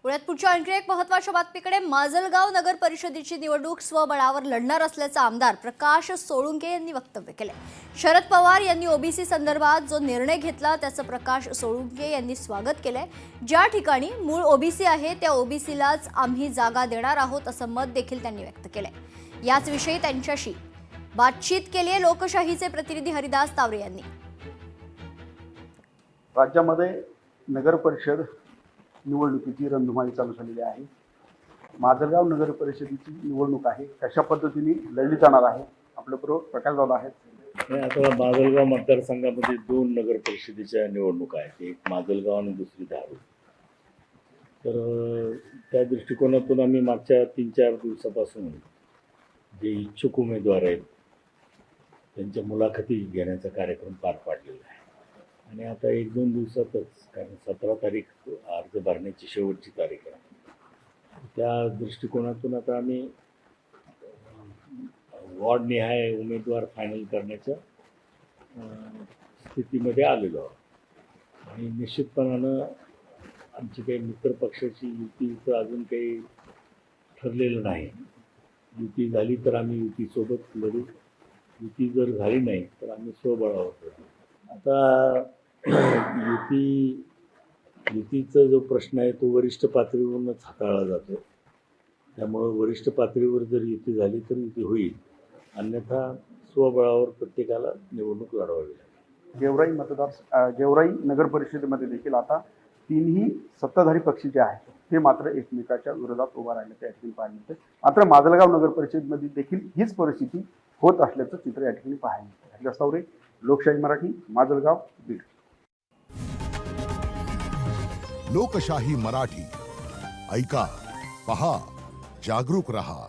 पुण्यात पुढच्या आणखी एक महत्त्वाच्या बातमीकडे माजलगाव नगर परिषदेची निवडणूक स्वबळावर लढणार असल्याचा आमदार प्रकाश सोळुंके यांनी वक्तव्य केले। शरद पवार यांनी ओबीसी संदर्भात जो निर्णय घेतला त्याचं प्रकाश सोळुंके यांनी स्वागत केले। ज्या ठिकाणी मूळ ओबीसी आहे त्या ओबीसीलाच आम्ही जागा देणार आहोत असं मत देखील त्यांनी व्यक्त केले। याच विषयी त्यांच्याशी बातचीत केली लोकशाहीचे प्रतिनिधी हरिदास तावरे यांनी। राज्यामध्ये नगर परिषद निवडणुकीची रणधुमाळी चालू झालेली आहे। माजलगाव नगर परिषदेची निवडणूक आहे, कशा पद्धतीने लढली जाणार आहे आपल्याबरोबर प्रकाश दादा आहेत। आता माजलगाव मतदारसंघामध्ये 2 नगर परिषदेच्या निवडणुका आहेत, एक माजलगाव आणि दुसरी धारूर। तर त्या दृष्टिकोनातून आम्ही मागच्या 3-4 दिवसापासून जे इच्छुक उमेदवार आहेत त्यांच्या मुलाखती घेण्याचा कार्यक्रम पार पाडलेला आहे आणि आता 1-2 दिवसातच, कारण 17 तारीख अर्ज भरण्याची शेवटची तारीख आहे, त्या दृष्टिकोनातून आता आम्ही वॉर्डनिहाय उमेदवार फायनल करण्याच्या स्थितीमध्ये आलेलो आहोत। आणि निश्चितपणानं आमची काही मित्र पक्षाची युतीचं अजून काही ठरलेलं नाही। युती झाली तर आम्ही युतीसोबत लढू, युती जर झाली नाही तर आम्ही स्वबळावर लढू। आता युतीचा जो प्रश्न आहे तो वरिष्ठ पातळीवरूनच हाताळला जातो, त्यामुळं वरिष्ठ पातळीवर जर युती झाली तर युती होईल, अन्यथा स्वबळावर प्रत्येकाला निवडणूक लढवावी लागेल। गेवराई नगर परिषदेमध्ये देखील आता 3ही सत्ताधारी पक्ष जे आहेत ते मात्र एकमेकाच्या विरोधात उभा राहिले त्या ठिकाणी पाहायला मिळते। मात्र माजलगाव नगर परिषदेमध्ये देखील हीच परिस्थिती होत असल्याचं चित्र या ठिकाणी पाहायला मिळते। हरिदास तावरे, लोकशाही मराठी, माजलगाव, बीड। लोकशाही मराठी, ऐका, पहा, जागरूक रहा।